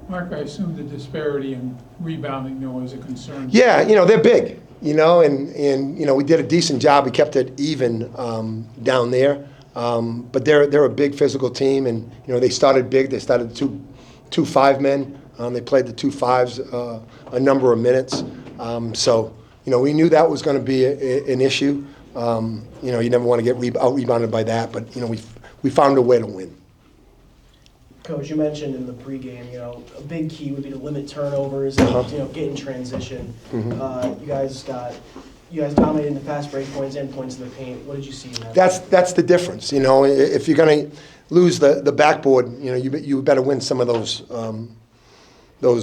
Mark, I assume the disparity in rebounding, is a concern. Yeah, they're big, and we did a decent job. We kept it even down there. But they're a big physical team, and, they started big. They started two 5-men. They played the 2 5s a number of minutes. So, we knew that was going to be an issue. You never want to get out-rebounded by that, but, we found a way to win. Coach, you mentioned in the pregame, a big key would be to limit turnovers and, get in transition. Mm-hmm. You guys dominated in the fast break points and points in the paint. What did you see in that? That's the difference. If you're going to lose the backboard, you better win some of those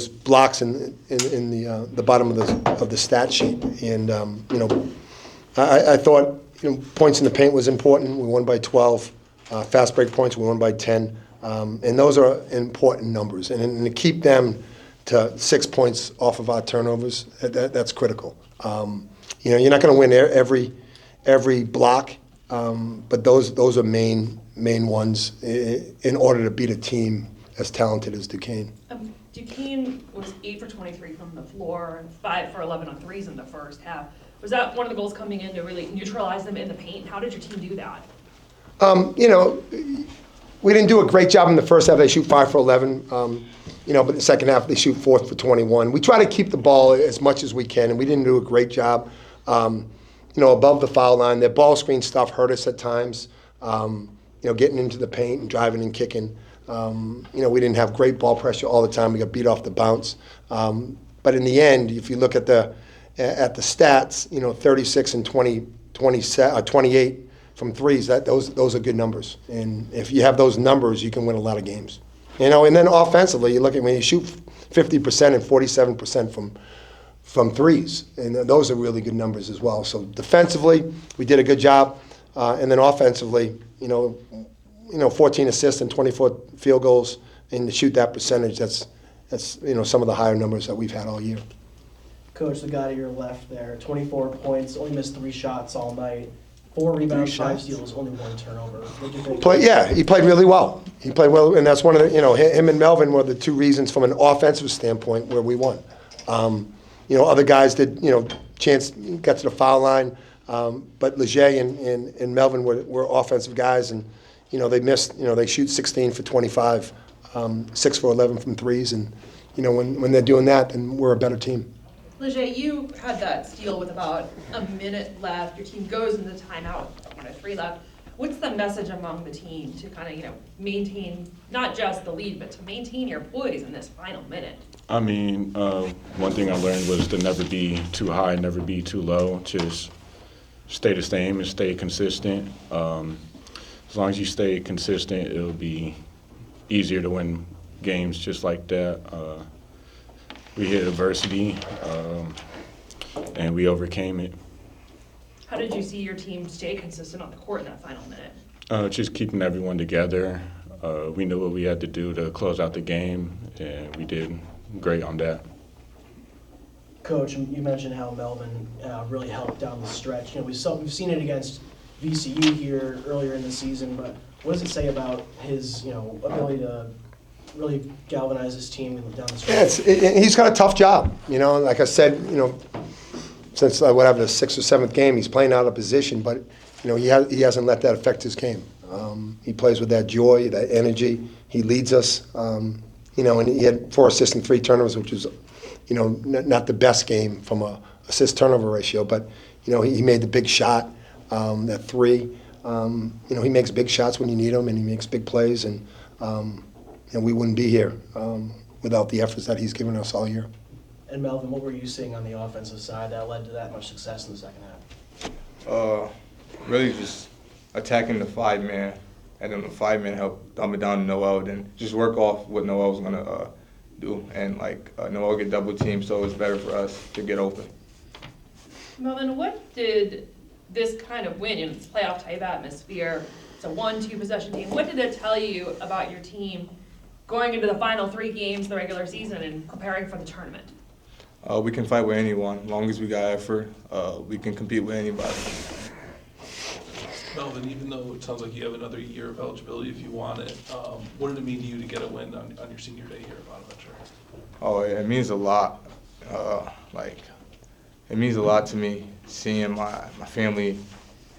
blocks in the bottom of the stat sheet. And I thought points in the paint was important. We won by 12. Fast break points, we won by 10. And those are important numbers. And to keep them to 6 points off of our turnovers, that's critical. You're not going to win every block, but those are main ones in order to beat a team as talented as Duquesne. Duquesne was 8 for 23 from the floor and 5 for 11 on threes in the first half. Was that one of the goals coming in to really neutralize them in the paint? How did your team do that? We didn't do a great job in the first half. They shoot 5 for 11, but the second half they shoot 4 for 21. We try to keep the ball as much as we can, and we didn't do a great job. Above the foul line, their ball screen stuff hurt us at times. Getting into the paint and driving and kicking. We didn't have great ball pressure all the time. We got beat off the bounce. But in the end, if you look at the stats, 36 and 28 from threes, those are good numbers. And if you have those numbers, you can win a lot of games. And then offensively, you look at when you shoot 50% and 47% from threes, and those are really good numbers as well. So defensively, we did a good job, and then offensively, 14 assists and 24 field goals, and to shoot that percentage, that's some of the higher numbers that we've had all year. Coach, the guy to your left there, 24 points, only missed 3 shots all night. 4 rebounds, 5 steals, only 1 turnover. What do you think? He played really well. He played well, and that's one of the, him and Melvin were the 2 reasons from an offensive standpoint where we won. Other guys did, chance got to the foul line, but Lajae and Melvin were offensive guys, and they missed. They shoot 16 for 25, 6 for 11 from threes, and when they're doing that, then we're a better team. Lajae, you had that steal with about a minute left. Your team goes into timeout, 3 left. What's the message among the team to kind of, maintain not just the lead, but to maintain your poise in this final minute? I mean, one thing I learned was to never be too high, never be too low. Just stay the same and stay consistent. As long as you stay consistent, it'll be easier to win games just like that. We hit adversity, and we overcame it. How did you see your team stay consistent on the court in that final minute? Just keeping everyone together. We knew what we had to do to close out the game, and we did great on that. Coach, you mentioned how Melvin really helped down the stretch. We've seen it against VCU here earlier in the season, but what does it say about his ability to really galvanize his team down the stretch? He's got a tough job. Like I said, since the 6th or 7th game, he's playing out of position, but he hasn't let that affect his game. He plays with that joy, that energy. He leads us. And he had 4 assists and 3 turnovers, which was, not the best game from a assist-turnover ratio, but, he made the big shot, that 3. He makes big shots when you need them, and he makes big plays, and we wouldn't be here without the efforts that he's given us all year. And Melvin, what were you seeing on the offensive side that led to that much success in the second half? Really just attacking the 5-man, and then the 5-man helped dumb it down to Noel, then just work off what Noel was going to do. And, Noel get double teamed, so it was better for us to get open. Melvin, what did this kind of win in this playoff type atmosphere, it's a 1-2 possession team, what did it tell you about your team going into the final 3 games of the regular season and preparing for the tournament? We can fight with anyone. As long as we got effort, we can compete with anybody. Melvin, even though it sounds like you have another year of eligibility if you want it, what did it mean to you to get a win on your senior day here at Bonaventure? Oh, it means a lot. It means a lot to me seeing my family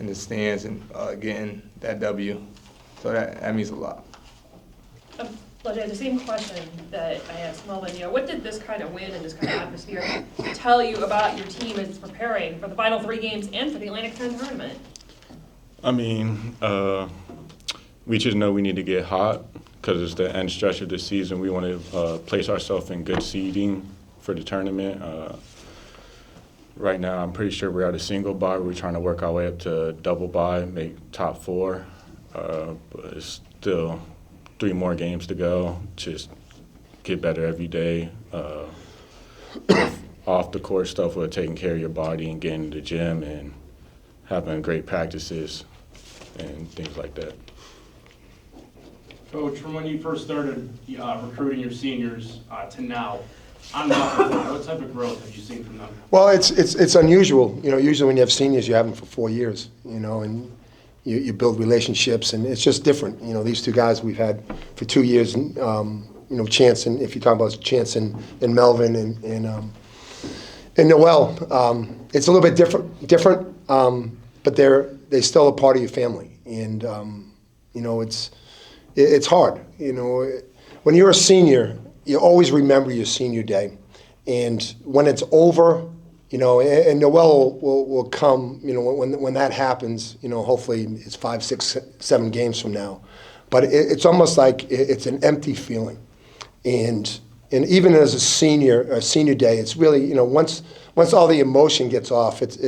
in the stands and getting that W. So that means a lot. Lajae, the same question that I asked Melvin, what did this kind of win and this kind of atmosphere tell you about your team as it's preparing for the final 3 games and for the Atlantic 10 tournament? I mean, we just know we need to get hot because it's the end stretch of the season. We want to place ourselves in good seeding for the tournament. Right now, I'm pretty sure we're at a single bye. We're trying to work our way up to double bye, make top 4. But it's still 3 more games to go. Just get better every day. Off the court stuff with taking care of your body and getting to the gym and having great practices and things like that. Coach, from when you first started recruiting your seniors to now, on and off the court, what type of growth have you seen from them? Well, it's unusual. Usually when you have seniors, you have them for 4 years, and you build relationships, and it's just different. These 2 guys we've had for 2 years, and, Chance, and if you talk about Chance and Melvin and Noel, it's a little bit different, but they still a part of your family, and it's hard. When you're a senior, you always remember your senior day, and when it's over, and Noel will come, when that happens, hopefully it's 5, 6, 7 games from now, but it's almost like it's an empty feeling, and even as a senior day, it's really, once all the emotion gets off, it's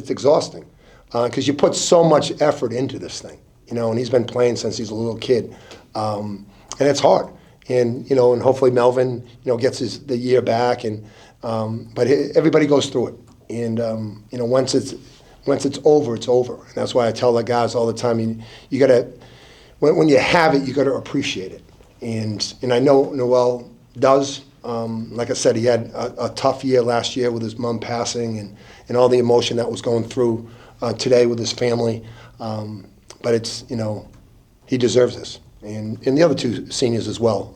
exhausting, because you put so much effort into this thing, and he's been playing since he's a little kid, and it's hard. And and hopefully Melvin, gets the year back, and but everybody goes through it. And once it's over, it's over. And that's why I tell the guys all the time, you gotta, when you have it, you gotta appreciate it. And I know Noel does. Like I said, he had a tough year last year with his mom passing and all the emotion that was going through today with his family. But it's he deserves this. And the other 2 seniors as well.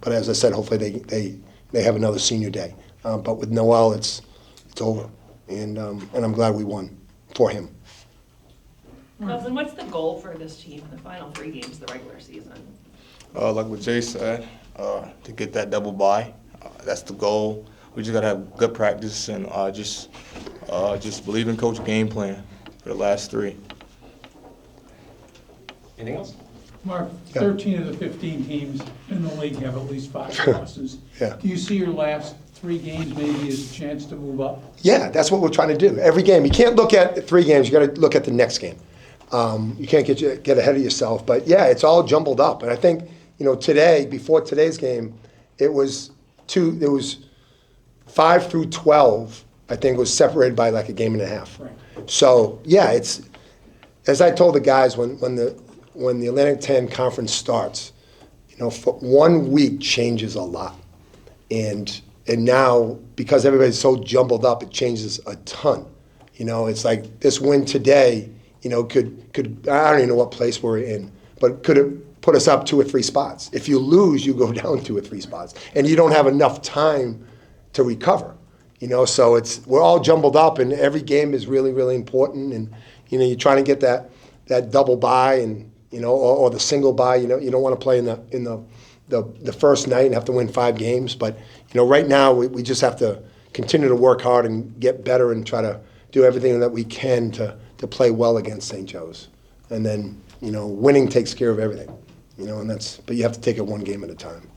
But as I said, hopefully they have another senior day. But with Noel, it's over, and I'm glad we won for him. Melvin, what's the goal for this team in the final 3 games of the regular season? Like what Jay said, to get that double bye, that's the goal. We just gotta have good practice and just believe in Coach's game plan for the last 3. Anything else? Mark, 13 of the 15 teams in the league have at least 5 losses. Yeah. Do you see your last 3 games maybe as a chance to move up? Yeah, that's what we're trying to do. Every game, you can't look at 3 games. You got to look at the next game. You can't get ahead of yourself. But yeah, it's all jumbled up. And I think today, before today's game, it was 5 through 12. I think was separated by like a game and a half. Right. So yeah, it's as I told the guys when the Atlantic 10 conference starts, for 1 week changes a lot. And now, because everybody's so jumbled up, it changes a ton. It's like this win today, could I don't even know what place we're in, but could have put us up 2 or 3 spots. If you lose, you go down 2 or 3 spots, and you don't have enough time to recover. So we're all jumbled up, and every game is really, really important. And you're trying to get that double bye, and or the single bye. You don't want to play in the first night and have to win 5 games. But right now we just have to continue to work hard and get better and try to do everything that we can to play well against St. Joe's. And then winning takes care of everything. But you have to take it 1 game at a time.